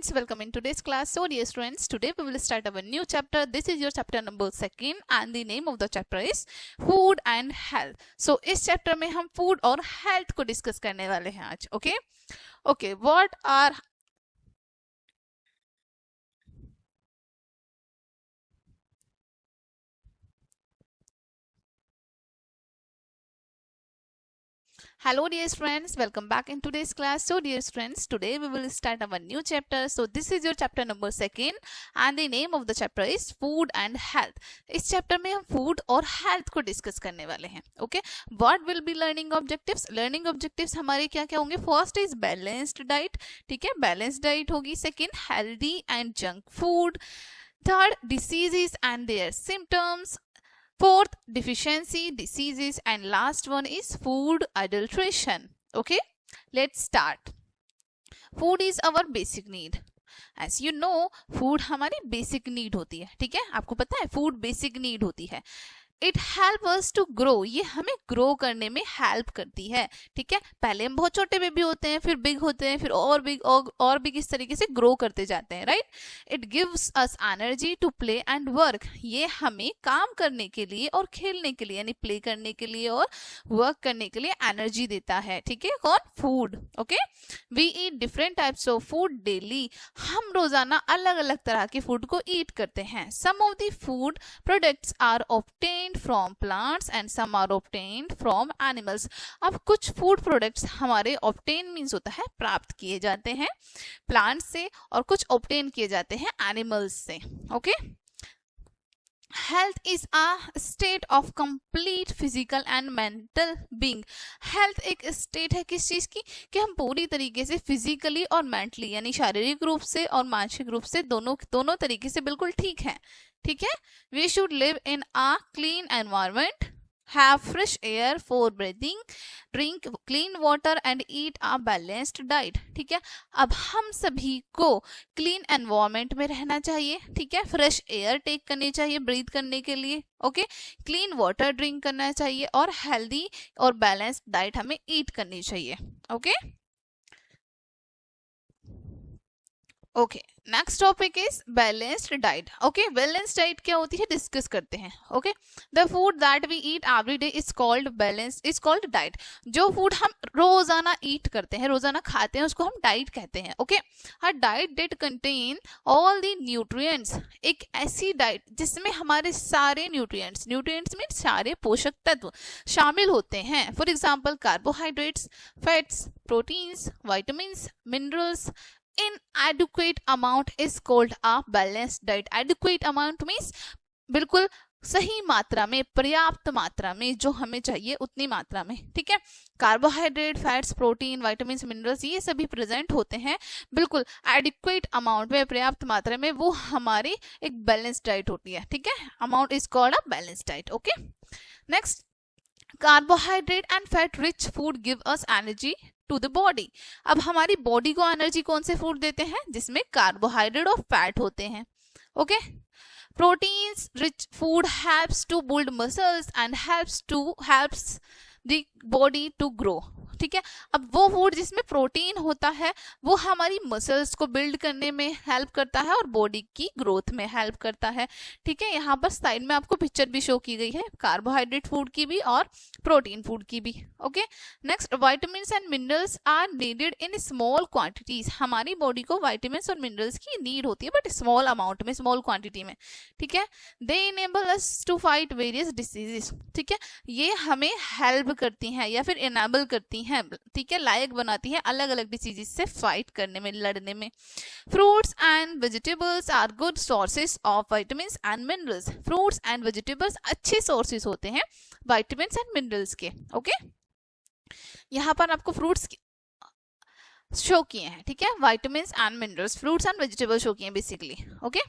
students, welcome in today's class. So dear students, today we will start our new chapter. This is your chapter number 2 and the name of the chapter is food and health. So इस chapter में हम food और health को discuss करने वाले हैं आज. Okay, what are Hello dear students, welcome back in today's class. So dear students, today we will start our new chapter. So this is your chapter number 2 and the name of the chapter is food and health. इस chapter में हम food और health को discuss करने वाले हैं. Okay, what will be learning objectives? Learning objectives हमारे क्या क्या होंगे? First is balanced diet. ठीक है, balanced diet होगी. Second, healthy and junk food. Third, diseases and their symptoms. Fourth, deficiency, diseases, and last one is food adulteration. Okay, let's start. Food is our basic need. As you know, food हमारी basic need होती है. ठीक है, आपको पता है food basic need होती है. It help us to grow, ये हमें ग्रो करने में हेल्प करती है. ठीक है, पहले हम बहुत छोटे बेबी होते हैं, फिर बिग होते हैं, फिर और बिग इस तरीके से ग्रो करते जाते हैं. Right, it gives us energy to play and work, ये हमें काम करने के लिए और खेलने के लिए यानी प्ले करने के लिए और वर्क करने के लिए एनर्जी देता है. ठीक है, कौन? Food. Okay, we eat different types of food daily, हम रोजाना अलग अलग तरह के फूड को ईट करते हैं. Some of the food products are obtained from plants and some are obtained from animals. अब कुछ फूड प्रोडक्ट्स हमारे obtain means होता है प्राप्त किए जाते हैं प्लांट से और कुछ obtain किए जाते हैं एनिमल्स से. Okay, health is a state of complete physical and mental being. Health एक स्टेट है किस चीज की कि हम पूरी तरीके से फिजिकली और मेंटली यानी शारीरिक रूप से और मानसिक रूप से दोनों तरीके से बिल्कुल ठीक है. ठीक है, we should live in a clean environment, have fresh air for breathing, drink clean water and eat a balanced diet. ठीक है, अब हम सभी को क्लीन एनवायरनमेंट में रहना चाहिए. ठीक है, फ्रेश एयर टेक करनी चाहिए ब्रीथ करने के लिए. ओके, क्लीन वाटर ड्रिंक करना चाहिए और हेल्दी और बैलेंस्ड डाइट हमें ईट करनी चाहिए. Okay, next topic is balanced diet. Okay, balanced diet क्या होती है डिस्कस करते हैं. Okay, the food that we eat every day is called balance, is called diet. जो फूड हम रोजाना ईट करते हैं, रोजाना खाते हैं, उसको हम डाइट कहते हैं. Okay, her diet that contain all the nutrients, एक ऐसी डाइट जिसमें हमारे सारे न्यूट्रिएंट्स मीन सारे पोषक तत्व शामिल होते हैं. For example carbohydrates, fats, proteins, vitamins, minerals in adequate amount is called a balanced diet. Adequate amount means बिल्कुल सही मात्रा में, पर्याप्त मात्रा में, जो हमें चाहिए उतनी मात्रा में. ठीक है, carbohydrate, fats, protein, vitamins, minerals ये सभी प्रेजेंट होते हैं बिल्कुल एडिक्वेट अमाउंट में, पर्याप्त मात्रा में. वो हमारी एक बैलेंस डाइट होती है. ठीक है, amount is called a balance diet. Okay, next, carbohydrate and fat rich food give us energy to the body. अब हमारी बॉडी को एनर्जी कौन से फूड देते हैं? जिसमें कार्बोहाइड्रेट और फैट होते हैं. Okay, proteins rich food helps to build muscles and helps the body to grow. ठीक है, अब वो फूड जिसमें प्रोटीन होता है वो हमारी मसल्स को बिल्ड करने में हेल्प करता है और बॉडी की ग्रोथ में हेल्प करता है. ठीक है, यहाँ पर साइड में आपको पिक्चर भी शो की गई है कार्बोहाइड्रेट फूड की भी और प्रोटीन फूड की भी. Okay, next, vitamins and minerals are needed in small quantities. हमारी बॉडी को विटामिन्स और मिनरल्स की नीड होती है बट स्मॉल अमाउंट में, स्मॉल क्वांटिटी में. ठीक है, they enable us to fight various diseases. ठीक है, ये हमें हेल्प करती हैं या फिर इनेबल करती हैं. ठीक है, लायक बनाती है अलग अलग डिसीजेस से फाइट करने में, लड़ने में. Fruits and vegetables are good sources of vitamins and minerals. Fruits and vegetables अच्छे सोर्सेस होते हैं विटामिन्स एंड मिनरल्स के. ओके, यहाँ पर आपको फ्रूट्स शो किए हैं. ठीक है, vitamins and minerals, fruits and vegetables show किए हैं basically. Okay,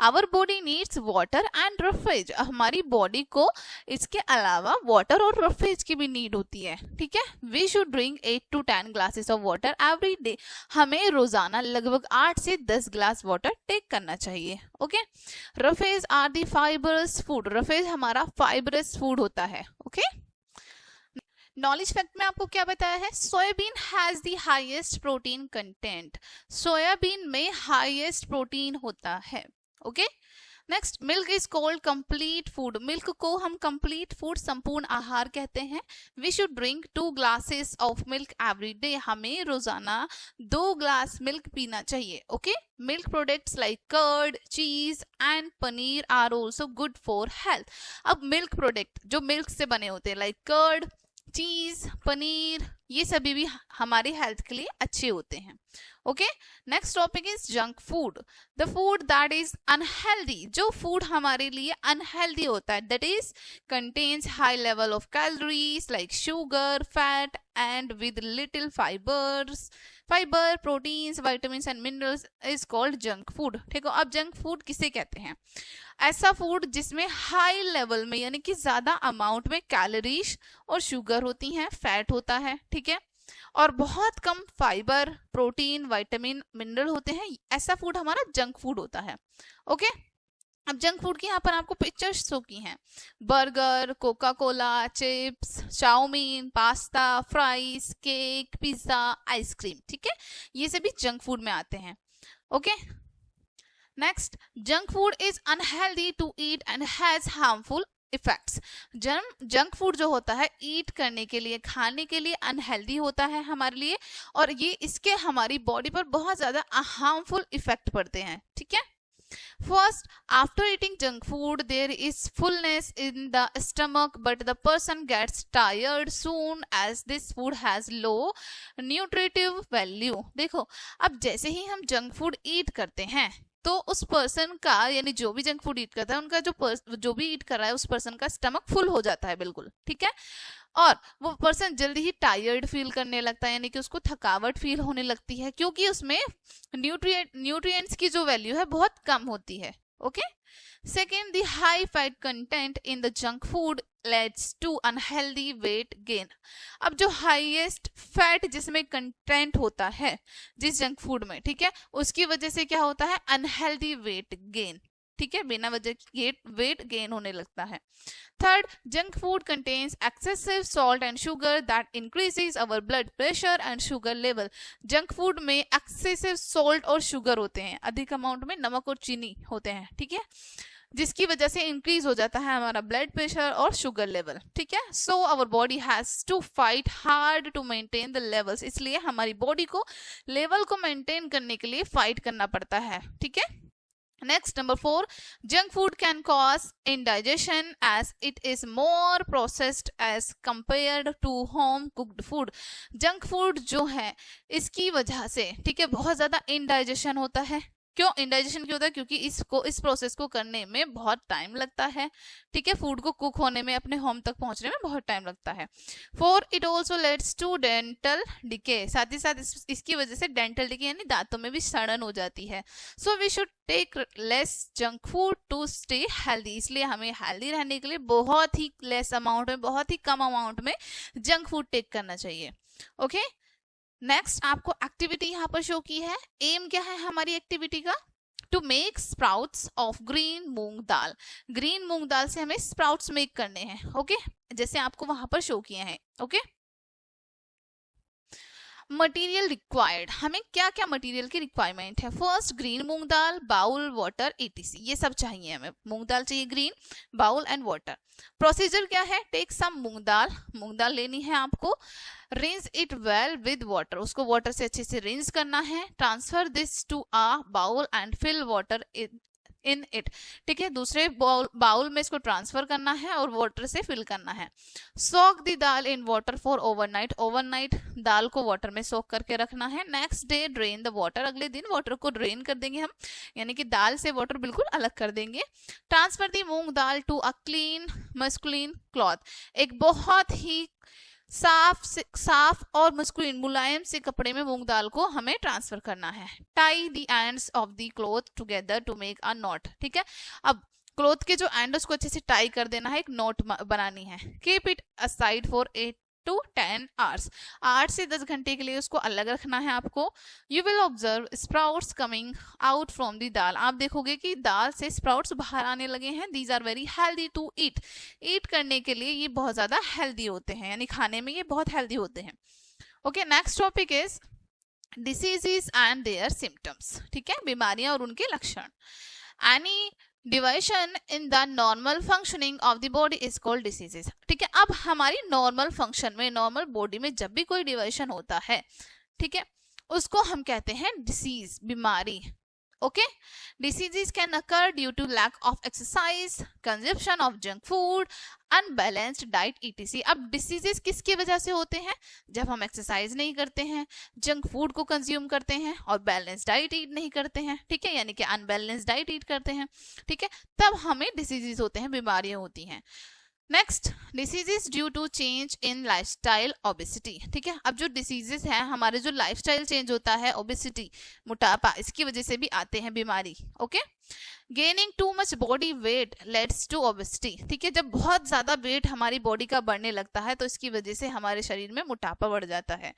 our body needs water and roughage. हमारी बॉडी को इसके अलावा वाटर और रफेज की भी नीड होती है. ठीक है, we should drink 8 to 10 glasses of water every day. हमें रोजाना लगभग 8 से 10 ग्लास वाटर टेक करना चाहिए. Okay, roughage are the fibrous food. Roughage हमारा फाइबरस फूड होता है. ओके, नॉलेज फैक्ट में आपको क्या बताया है, soybean has the highest protein content, soybean में हाईएस्ट प्रोटीन होता है। Okay, next, milk is called complete food, milk को हम कंप्लीट फूड, संपूर्ण आहार कहते हैं। We should drink 2 glasses of milk every day, हमें रोजाना 2 ग्लास मिल्क पीना चाहिए। Okay, milk products like curd, cheese and paneer are also good for health. अब मिल्क प्रोडक्ट जो मिल्क से बने होते हैं लाइक कर्ड, चीज, पनीर, ये सभी भी हमारी हेल्थ के लिए अच्छे होते हैं। Okay, next topic is junk food, the food that is unhealthy, जो फूड हमारे लिए अनहेल्दी होता है, that is contains high level of calories like sugar, fat and with little fibre, proteins, vitamins and minerals is called junk food. ठीक है, अब junk food किसे कहते हैं, ऐसा फूड जिसमें हाई लेवल में यानी कि ज्यादा अमाउंट में कैलोरीज और शुगर होती हैं, फैट होता है, ठीक है, और बहुत कम फाइबर, प्रोटीन, विटामिन, मिनरल होते हैं, ऐसा फूड हमारा जंक फूड होता है। ओके, अब जंक फूड की यहाँ पर आपको पिक्चर्स शो की हैं, burger, coca cola, chips, chow mein, pasta, fries, cake, pizza, ice cream, ठीक है, ये सभी जंक फूड में आते हैं। Okay, next, junk food is unhealthy to eat and has harmful effects, junk food जो होता है ईट करने के लिए, खाने के लिए अनहेल्दी होता है हमारे लिए, और ये इसके हमारी बॉडी पर बहुत ज्यादा हार्मफुल इफेक्ट पड़ते हैं। ठीक है, first, after eating junk food there is fullness in the stomach but the person gets tired soon as this food has low nutritive value. देखो, अब जैसे ही हम जंक फूड ईट करते हैं तो उस पर्सन का, यानी जो भी जंक फूड ईट करता है, उनका जो भी ईट कर रहा है उस पर्सन का स्टमक फुल हो जाता है बिल्कुल, ठीक है, और वो पर्सन जल्दी ही टायर्ड फील करने लगता है, यानी कि उसको थकावट फील होने लगती है, क्योंकि उसमें न्यूट्रिएंट्स की जो वैल्यू है बहुत कम होती है। Okay, second, the high fat content in the junk food leads to unhealthy weight gain. अब जो हाईएस्ट फैट जिसमें कंटेंट होता है जिस जंक फूड में, ठीक है, उसकी वजह से क्या होता है, अनहेल्दी वेट गेन, ठीक है, बिना वजह वेट गेन होने लगता है। Third, junk food contains excessive salt and sugar that increases our blood pressure and sugar level. Junk food में एक्सेसिव सॉल्ट और शुगर होते हैं, अधिक अमाउंट में नमक और चीनी होते हैं, ठीक है, जिसकी वजह से इंक्रीज हो जाता है हमारा ब्लड प्रेशर और शुगर लेवल। ठीक है, so our body has to fight hard to maintain the levels, इसलिए हमारी बॉडी को लेवल को मेंटेन करने के लिए फाइट करना पड़ता है। ठीक है, next, number 4, junk food can cause indigestion as it is more processed as compared to home cooked food। Junk food जो है इसकी वजह से, ठीक है, बहुत ज्यादा इंडाइजेशन होता है। क्यों इंडाइजेशन क्यों होता है, क्योंकि इस प्रोसेस को करने में बहुत टाइम लगता है, ठीक है, फूड को कुक होने में, अपने होम तक पहुंचने में बहुत टाइम लगता है। 4, it also leads to dental decay, साथ ही साथ इसकी वजह से डेंटल डिके यानी दांतों में भी सड़न हो जाती है। So we should take less junk food to stay healthy, इसलिए हमें हेल्दी रहने के लिए बहुत ही लेस अमाउंट में, बहुत ही कम अमाउंट में जंक फूड टेक करना चाहिए। ओके, नेक्स्ट, आपको एक्टिविटी यहाँ पर शो की है। एम क्या है हमारी एक्टिविटी का, to make sprouts of green moong dal. Green मूंग दाल से हमें स्प्राउट्स मेक करने हैं। ओके, जैसे आपको वहां पर शो किए हैं। ओके, मटेरियल रिक्वायर्ड, हमें क्या क्या मटेरियल की रिक्वायरमेंट है। फर्स्ट, ग्रीन मूंग दाल, बाउल, वाटर, etc, ये सब चाहिए हमें। मूंग दाल चाहिए green, bowl and water. Procedure क्या है, टेक सम मूंग दाल लेनी है आपको, rinse it well with water, उसको वाटर से अच्छे से रिंस करना है। Transfer this to a bowl and fill water in it, ठीक है, दूसरे बाउल में इसको ट्रांसफर करना है और वाटर से फिल करना है। Soak the dal in water for overnight दाल को वाटर में सोक करके रखना है। Next day drain the water, अगले दिन वाटर को ड्रेन कर देंगे हम, यानी कि दाल से वाटर बिल्कुल अलग कर देंगे। Transfer the moong dal to a clean muslin cloth, एक बहुत ही साफ और मस्कुलिन मुलायम से कपड़े में मूंग दाल को हमें ट्रांसफर करना है। Tie the ends of the cloth together to make a knot, ठीक है, अब क्लॉथ के जो एंड उसको अच्छे से टाई कर देना है, एक नॉट बनानी है। Keep it aside for to 10 hours. 8 से 10 घंटे के लिए उसको अलग रखना है आपको. You will observe sprouts coming out from the दाल. आप देखोगे कि दाल से स्प्राउट्स बाहर आने लगे हैं. These are very healthy to eat. Eat करने के लिए ये बहुत ज़्यादा हेल्दी होते हैं, यानी खाने में ये बहुत हेल्दी होते हैं. Okay, next topic is diseases and their symptoms. ठीक है, बीमारियां और उनके लक्षण. Any deviation in the normal functioning of the body is called diseases. ठीक है, अब हमारी नॉर्मल फंक्शन में, नॉर्मल बॉडी में जब भी कोई डिवाइशन होता है, ठीक है, उसको हम कहते हैं डिसीज, बीमारी. Okay, diseases can occur due to lack of exercise, consumption of junk food, unbalanced diet etc. अब डिसीजेस किसकी वजह से होते हैं? जब हम एक्सरसाइज नहीं करते हैं, जंक फूड को कंज्यूम करते हैं और बैलेंस डाइट ईट नहीं करते हैं. ठीक है, यानी कि अनबैलेंस्ड डाइट ईट करते हैं. ठीक है, तब हमें डिसीजेस होते हैं, बीमारियां होती हैं. Next, diseases due to change in lifestyle, obesity. ठीक है, अब जो डिसीजेस हैं, हमारे जो लाइफस्टाइल चेंज होता है, ओबेसिटी, मोटापा, इसकी वजह से भी आते हैं बीमारी. Okay, gaining too much body weight leads to obesity. ठीक है, जब बहुत ज्यादा वेट हमारी बॉडी का बढ़ने लगता है तो इसकी वजह से हमारे शरीर में मोटापा बढ़ जाता है.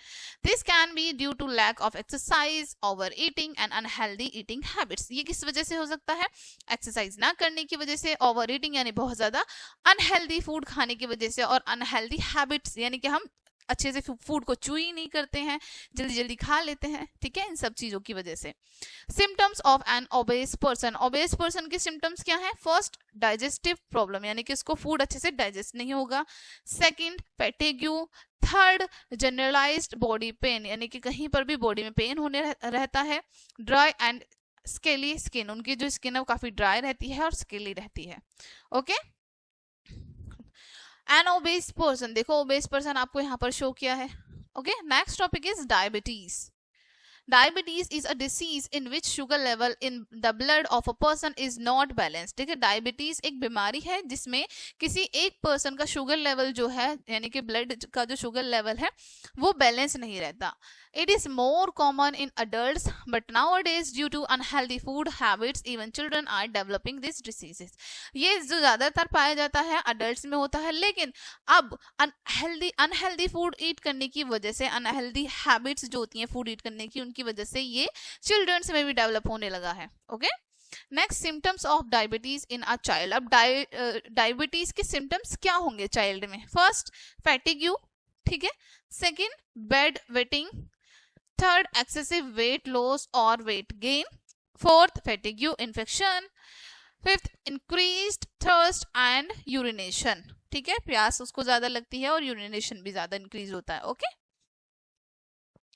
This can be due to lack of exercise, over eating and unhealthy eating habits. ये किस वजह से हो सकता है? एक्सरसाइज ना करने की वजह से, ओवर ईटिंग यानी बहुत ज्यादा अनहेल्दी फूड खाने की वजह से, और अनहेल्दी हैबिट्स यानी कि हम अच्छे से फूड को च्यू ही नहीं करते हैं, जल्दी जल्दी खा लेते हैं. ठीक है, इन सब चीजों की वजह से. Symptoms of an obese person. Obese person के सिम्टम्स क्या हैं? फर्स्ट, डाइजेस्टिव प्रॉब्लम, यानी कि उसको फूड अच्छे से डाइजेस्ट नहीं होगा. Second, fatigue. Third, generalized body pain, यानी कि कहीं पर भी बॉडी में पेन होने रहता है. ड्राई एंड स्केली स्किन, उनकी जो स्किन है वो काफी ड्राई रहती है और स्केली रहती है. ओके, एन ओबेस पर्सन, देखो ओबेस पर्सन आपको यहाँ पर शो किया है. Okay, next topic is diabetes. Diabetes is a disease in which sugar level in the blood of a person is not balanced. ठीक है, डायबिटीज एक बीमारी है जिसमें किसी एक पर्सन का शुगर लेवल जो है, यानी कि ब्लड का जो शुगर लेवल है वो बैलेंस नहीं रहता. It is more common in adults, but nowadays due to unhealthy food habits, even children are developing these diseases. ये जो ज्यादातर पाया जाता है अडल्ट्स में होता है, लेकिन अब अनहेल्दी फूड ईट करने की वजह से, अनहेल्दी हैबिट्स जो होती हैं फूड ईट करने की, उनकी वजह से ये चिल्ड्रंस में भी डेवलप होने लगा है. Okay, next, symptoms of diabetes in a child. अब डायबिटीज के सिम्टम्स क्या होंगे चाइल्ड में? First, fatigue. ठीक है, second, bed wetting. Third, excessive weight loss और weight gain. Fourth, fatigue infection. Fifth, increased thirst and urination. ठीक है, प्यास उसको ज्यादा लगती है और यूरिनेशन भी ज्यादा इंक्रीज होता है. Okay,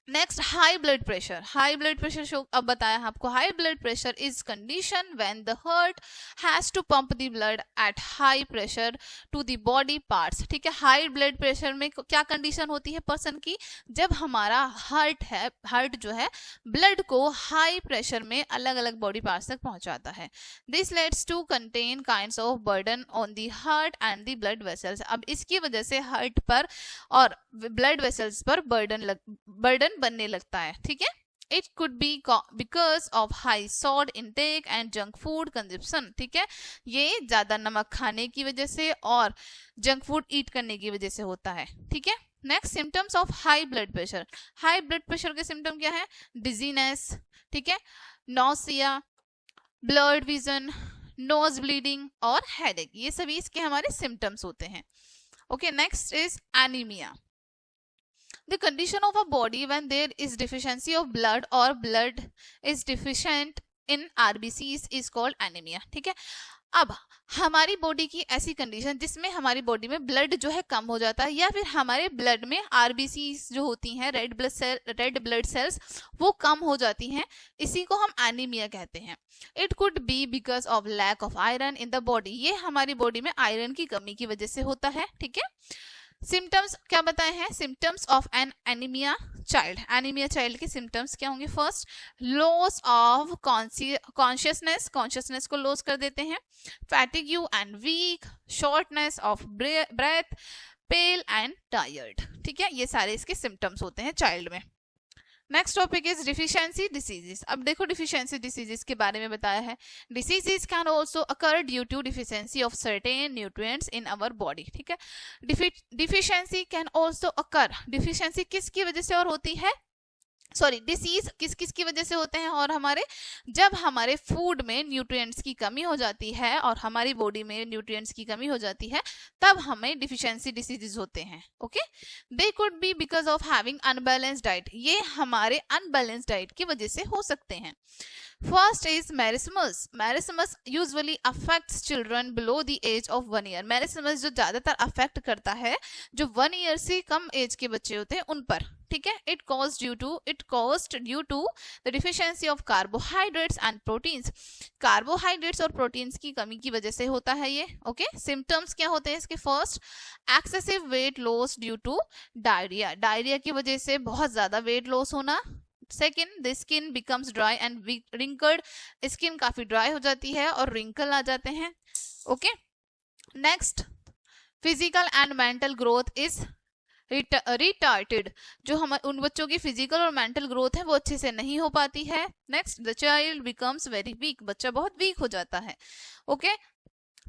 next, high blood pressure. High blood pressure शो अब बताया आपको. High blood pressure is condition when the heart has to pump the blood at high pressure to the body parts. ठीक है, हाई ब्लड प्रेशर में क्या condition होती है पर्सन की? जब हमारा हार्ट जो है ब्लड को हाई प्रेशर में अलग अलग बॉडी पार्ट्स तक पहुंचाता है. This leads to certain kinds of burden on the heart and the blood vessels. अब इसकी वजह से हार्ट पर और ब्लड वेसल्स पर बर्डन बनने लगता है. ठीक है, it could be because of high salt intake and junk food consumption. ठीक है, ये ज्यादा नमक खाने की वजह से और जंक फूड ईट करने की वजह से होता है. ठीक है, next, symptoms of high blood pressure. High blood pressure के सिम्टम क्या है? डिजीनेस. ठीक है, nausea, blood vision, nose bleeding और हेडेक. ये सभी इसके हमारे सिम्टम्स होते हैं. Okay, next is anaemia. The condition of a body when there is deficiency of blood or blood is deficient in RBCs is called anemia. ठीक है, अब हमारी बॉडी की ऐसी कंडीशन जिसमें हमारी बॉडी में ब्लड जो है कम हो जाता है, या फिर हमारे ब्लड में RBCs जो होती हैं, रेड ब्लड सेल्स, वो कम हो जाती हैं, इसी को हम एनीमिया कहते हैं. It could be because of lack of iron in the body. ये हमारी बॉडी में आयरन की कमी की वजह से होता है. ठीक है, सिम्टम्स क्या बताए हैं? Symptoms of an anaemia child. Anaemia child के सिम्टम्स क्या होंगे? फर्स्ट, लॉस ऑफ कॉन्शियसनेस को लॉस कर देते हैं. Fatigue and weak, shortness of breath, pale and tired. ठीक है, ये सारे इसके सिम्टम्स होते हैं चाइल्ड में. Next topic is deficiency diseases. अब देखो डिफिशियंसी डिसीजेस के बारे में बताया है। Diseases can also occur due to deficiency of certain nutrients in our body. ठीक है, deficiency can also occur, deficiency किसकी वजह से और होती है, सॉरी डिसीज किस किस की वजह से होते हैं, और हमारे जब हमारे फूड में न्यूट्रिएंट्स की कमी हो जाती है और हमारी बॉडी में न्यूट्रिएंट्स की कमी हो जाती है तब हमें डिफिशियंसी डिसीजेस होते हैं। Okay, they could be because of having unbalanced diet, ये हमारे अनबैलेंस्ड डाइट की वजह से हो सकते हैं। First is marasmus. Marasmus usually affects children below the age of 1 year. Marasmus जो ज्यादातर अफेक्ट करता है जो 1 ईयर से कम एज के बच्चे होते हैं उन पर। ठीक है, it caused due to the deficiency of carbohydrates and proteins. Carbohydrates और प्रोटीन्स की कमी की वजह से होता है ये। ओके, सिम्टम्स क्या होते हैं इसके? First, excessive weight loss due to diarrhoea, diarrhoea की वजह से बहुत ज्यादा वेट लॉस होना। Second, the skin becomes dry and wrinkled, skin काफी ड्राई हो जाती है और रिंकल आ जाते हैं। Okay, next, physical and mental growth is retarded, जो हम उन बच्चों की फिजिकल और मेंटल ग्रोथ है वो अच्छे से नहीं हो पाती है। Next, the child becomes very weak, बच्चा बहुत वीक हो जाता है। Okay,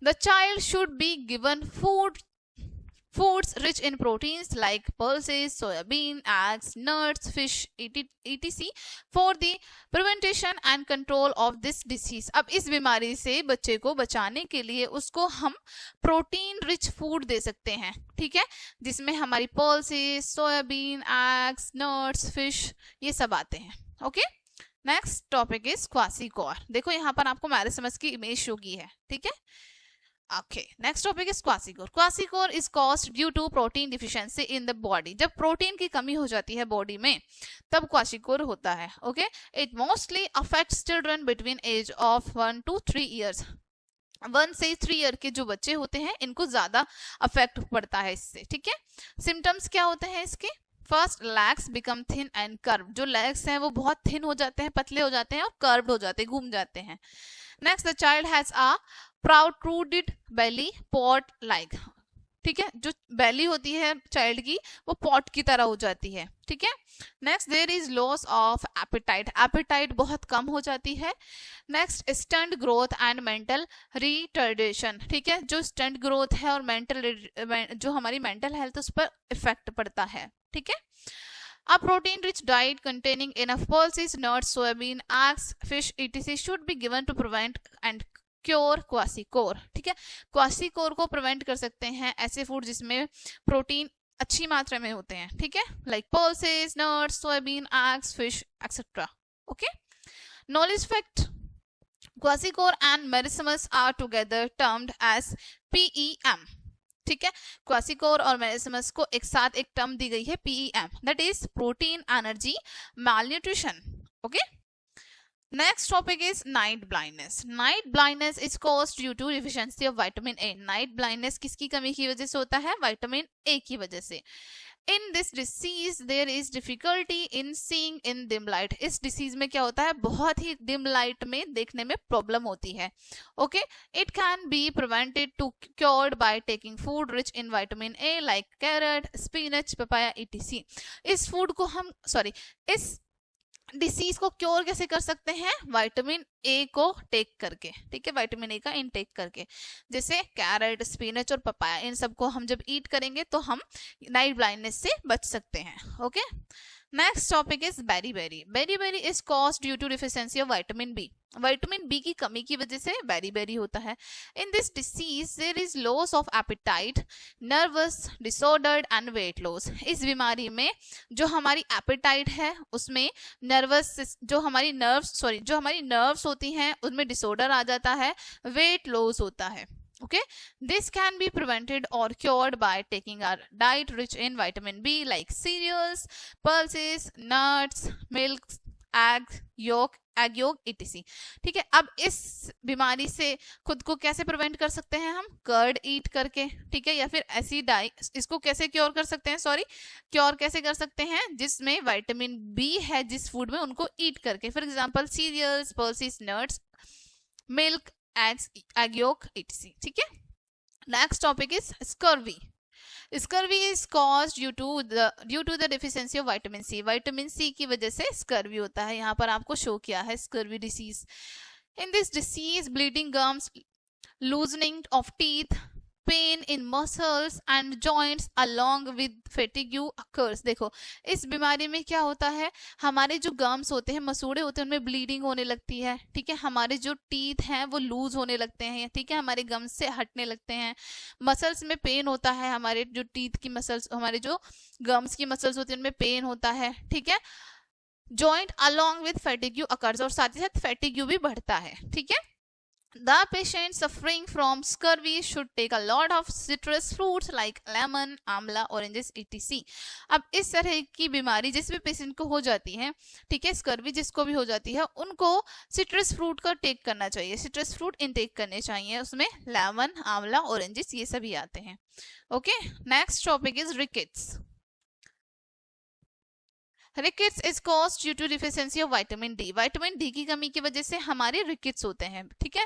the child should be given foods rich in proteins like pulses, soybean, eggs, nuts, fish, etc. for the prevention and control of this disease. अब इस बीमारी से बच्चे को बचाने के लिए उसको हम प्रोटीन रिच फूड दे सकते हैं। ठीक है, जिसमें हमारी pulses, soybean, eggs, nuts, fish ये सब आते हैं। Okay, next topic is kwashiorkor. देखो यहाँ पर आपको मैरिसमस की इमेज शो की है। ठीक है, okay, next topic is kwashiorkor. Kwashiorkor is caused due to protein deficiency in the body, जब प्रोटीन की कमी हो जाती है बॉडी में तब क्वासीकोर होता है। Okay, it mostly affects children between age of 1 to 3 years. 1 से 3 ईयर के जो बच्चे होते हैं इनको ज्यादा अफेक्ट पड़ता है इससे। ठीक है, सिम्टम्स क्या होते हैं इसके? First, legs become thin and curve, जो लेग्स हैं वो बहुत थिन हो जाते हैं, पतले हो जाते हैं और कर्व्ड हो जाते हैं, घूम जाते हैं। Next, the child has a protruded belly pot like. ठीक है, जो बेली होती है चाइल्ड की वो पॉट की तरह हो जाती है। ठीक है, next, there is loss of appetite, appetite बहुत कम हो जाती है। Next, stunt growth and mental retardation. ठीक है, जो स्टंट ग्रोथ है और जो हमारी मेंटल हेल्थ उस पर इफेक्ट पड़ता है। ठीक है, A protein rich diet containing enough pulses, nuts, soybean, eggs, fish, etc. should be given to prevent and cure kwashiorkor. ठीक है, क्वासीकोर को प्रिवेंट कर सकते हैं ऐसे फूड जिसमें प्रोटीन अच्छी मात्रा में होते हैं। ठीक है, like pulses, nuts, soybean, eggs, fish etcetera. Okay, knowledge fact, kwashiorkor and marasmus are together termed as PEM। ठीक है, क्वासीकोर और मेरिस्मस को एक साथ एक टर्म दी गई है PEM, that is protein energy malnutrition। Okay, next topic is night blindness. Night blindness is caused due to deficiency of vitamin A. Night blindness किसकी कमी की वजह से होता है? विटामिन ए की वजह से। In this disease there is difficulty in seeing in dim light. इस डिसीज में क्या होता है? बहुत ही डिम लाइट में देखने में प्रॉब्लम होती है। Okay, it can be prevented to cured by taking food rich in vitamin A like carrot, spinach, papaya etc। इस फूड को हम इस डिसीज को क्योर कैसे कर सकते हैं? विटामिन ए को टेक करके। ठीक है, विटामिन ए का इनटेक करके, जैसे कैरेट, स्पिनच और पपाया, इन सबको हम जब ईट करेंगे तो हम नाइट ब्लाइंडनेस से बच सकते हैं। Okay, next topic is beriberi. Beriberi is caused due to deficiency of vitamin B. Vitamin B की कमी की वजह से बेरीबेरी होता है। In this disease there is loss of appetite, nervous disorder and weight loss. इस बीमारी में जो हमारी एपेटाइट है उसमें जो हमारी नर्व्स होती हैं उनमें डिसऑर्डर आ जाता है, वेट लॉस होता है। Okay, this can be prevented or cured by taking our diet rich in vitamin B like cereals, pulses, nuts, milk, egg yolk etc। ठीक है, अब इस बीमारी से खुद को कैसे प्रिवेंट कर सकते हैं हम? कर्ड ईट करके। ठीक है, या फिर ऐसी इसको कैसे क्योर कर सकते हैं? क्योर कैसे कर सकते हैं? जिसमें विटामिन बी है जिस फूड में, उनको ईट करके। For example cereals, pulses, nuts, milk, egg yolk etc। ठीक है, next topic is scurvy. Scurvy is cause due to the deficiency of vitamin C. Vitamin C की वजह से स्कर्वी होता है। यहाँ पर आपको शो किया है scurvy disease. In this disease bleeding gums, loosening of teeth, pain in muscles and joints along with fatigue occurs। देखो इस बीमारी में क्या होता है, हमारे जो गम्स होते हैं, मसूड़े होते हैं, उनमें ब्लीडिंग होने लगती है, ठीक है। हमारे जो टीथ हैं वो लूज होने लगते हैं, ठीक है, हमारे गम्स से हटने लगते हैं। मसल्स में पेन होता है, हमारे जो टीथ की मसल्स, हमारे जो गम्स की मसल्स होती हैं उनमें पेन होता है, ठीक है। Joint along with fatigue occurs, और साथ ही साथ फैटिग्यू भी बढ़ता है, ठीक है। The patient suffering from scurvy should take a lot of citrus fruits like lemon, amla, oranges, etc. अब इस तरह की बीमारी जिस भी पेशेंट को हो जाती है, ठीक है, स्कर्वी जिसको भी हो जाती है, उनको सिट्रस फ्रूट का टेक करना चाहिए, सिट्रस फ्रूट इनटेक करने चाहिए। उसमें लेमन, आंवला, ऑरेंजेस ये सभी आते हैं। Okay, next topic is rickets. Rickets is caused due to deficiency of vitamin D. Vitamin D की कमी की वजह से हमारे रिकेट्स होते हैं, ठीक है।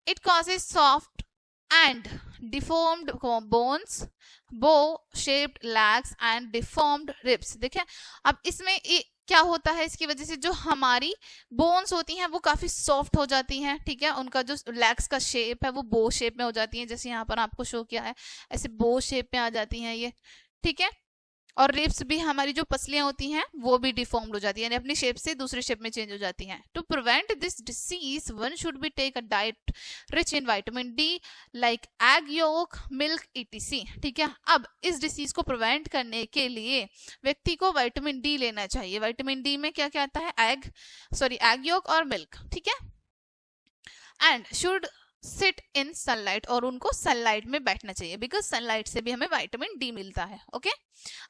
It causes soft and deformed bones, bow shaped legs and deformed ribs. देखिए अब इसमें क्या होता है, इसकी वजह से जो हमारी बोन्स होती हैं वो काफी सॉफ्ट हो जाती हैं, ठीक है। उनका जो लेग्स का शेप है वो बो शेप में हो जाती है, जैसे यहाँ पर आपको शो किया है, ऐसे बो शेप में आ जाती हैं ये, ठीक है। और रिब्स भी, हमारी जो पसलियां होती हैं वो भी डिफॉर्म्ड हो जाती है, यानी अपनी शेप से दूसरे शेप में चेंज हो जाती हैं। To prevent this disease one should be take a diet rich in vitamin D like egg yolk, milk, etc, ठीक है। अब इस डिसीज को प्रिवेंट करने के लिए व्यक्ति को विटामिन डी लेना चाहिए। विटामिन डी में क्या क्या आता है, एग योक और मिल्क, ठीक है। And should sit in sunlight, और उनको सनलाइट में बैठना चाहिए, बिकॉज सनलाइट से भी हमें विटामिन डी मिलता है। Okay,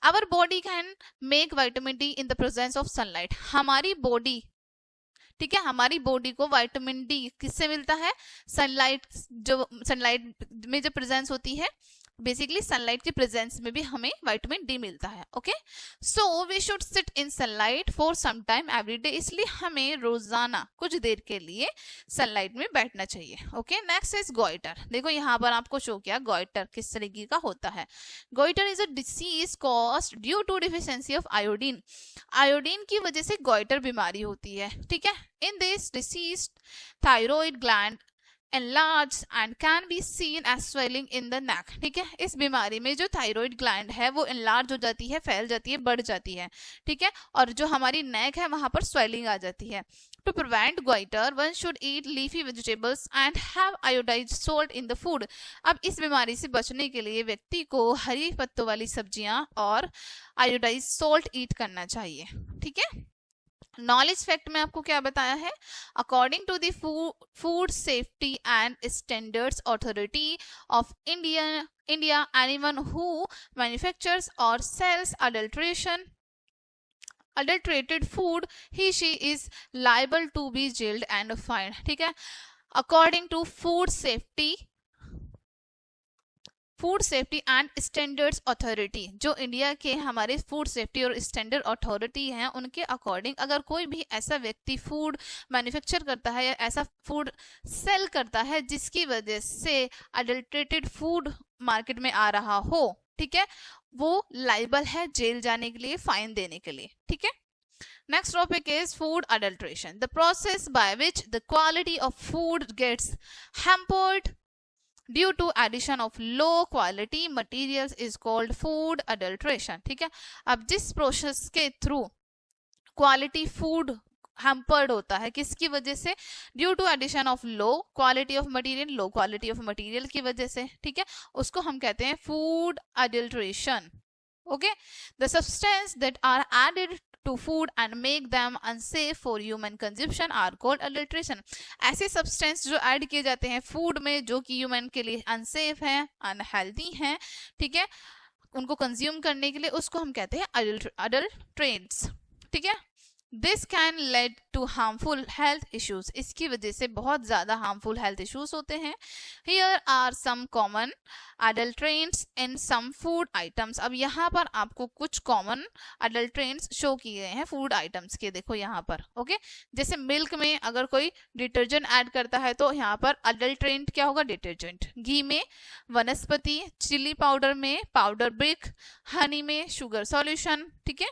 our body can make vitamin D in the presence of sunlight. हमारी बॉडी, ठीक है, हमारी बॉडी को विटामिन डी किससे मिलता है, सनलाइट, जो सनलाइट में जो प्रेजेंस होती है, बेसिकली सनलाइट की प्रेजेंस में भी हमें विटामिन डी मिलता है। Okay, so we should sit in sunlight for some time every day, इसलिए हमें रोजाना कुछ देर के लिए सनलाइट में बैठना चाहिए। Okay, next is goitre. देखो यहाँ पर आपको शो किया गोइटर किस तरीके का होता है। Goitre is a disease caused due to deficiency of iodine. Iodine की वजह से गोइटर बीमारी होती है, ठीक है। In this disease thyroid gland enlarged and can be seen as swelling in the neck, ठीक है। इस बीमारी में जो थायराइड ग्लैंड है वो enlarge हो जाती है, फैल जाती है, बढ़ जाती है, ठीक है, और जो हमारी नेक है वहां पर स्वेलिंग आ जाती है। To prevent goiter, one should eat leafy vegetables and have iodized salt in the food। अब इस बीमारी से बचने के लिए व्यक्ति को हरी पत्तों वाली सब्जियां और आयोडाइज सॉल्ट ईट करना चाहिए, ठीक है। नॉलेज फैक्ट में आपको क्या बताया है, according to the food safety and standards authority of India anyone who manufactures और sells adulterated food, he she is liable to be jailed and fined, ठीक है। According to food safety and standards authority, जो India के हमारे food safety और standard authority हैं, उनके according अगर कोई भी ऐसा व्यक्ति फूड मैन्युफैक्चर करता है या ऐसा फूड सेल करता है जिसकी वजह से अडल्ट्रेटेड फूड मार्केट में आ रहा हो, ठीक है, वो लाइबल है जेल जाने के लिए, फाइन देने के लिए, ठीक है। Next topic is food adulteration, the process by which the quality of food gets hampered due to addition of low quality materials is called food adulteration, ठीक है। अब जिस प्रोसेस के थ्रू क्वालिटी फूड हैम्पर्ड होता है, किसकी वजह से, due to addition of low quality of material, low quality of material की वजह से, ठीक है, उसको हम कहते हैं food adulteration. Okay, the substance that are added to food and make them unsafe for human consumption are called adulteration। ऐसे सब्सटेंस जो ऐड किए जाते हैं फूड में जो कि ह्यूमन के लिए अनसेफ है, अनहेल्दी है, ठीक है, उनको कंज्यूम करने के लिए, उसको हम कहते हैं अडल्ट्रेंट्स, ठीक है। This can lead to harmful health issues, इसकी वजह से बहुत ज़्यादा हार्मफुल हेल्थ इश्यूज होते हैं। Here are some common adulterants in some food items, अब यहाँ पर आपको कुछ कॉमन अडल्ट्रेंट्स शो किए गए हैं फूड आइटम्स के, देखो यहाँ पर। ओके, जैसे मिल्क में अगर कोई डिटर्जेंट ऐड करता है तो यहाँ पर अडल्ट्रेंट क्या होगा, डिटर्जेंट। घी में वनस्पति, चिली पाउडर में पाउडर ब्रिक, हनी में शुगर सॉल्यूशन, ठीक है,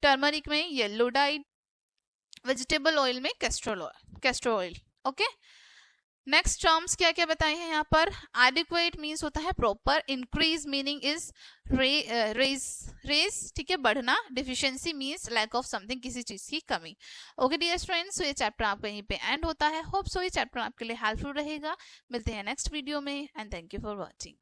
टर्मरिक में येलो डाई, वेजिटेबल ऑयल में castor oil. Okay, next terms क्या क्या बताए हैं यहाँ पर। एडिक्वेट मीन्स होता है proper, increase meaning is raise, ठीक है, बढ़ना। Deficiency means lack of something, किसी चीज की कमी। ओके डियर स्टूडेंट्स, तो ये चैप्टर आपका यहीं पे एंड होता है। होप सो ये चैप्टर आपके लिए हेल्पफुल रहेगा। मिलते हैं नेक्स्ट वीडियो में and thank you for watching.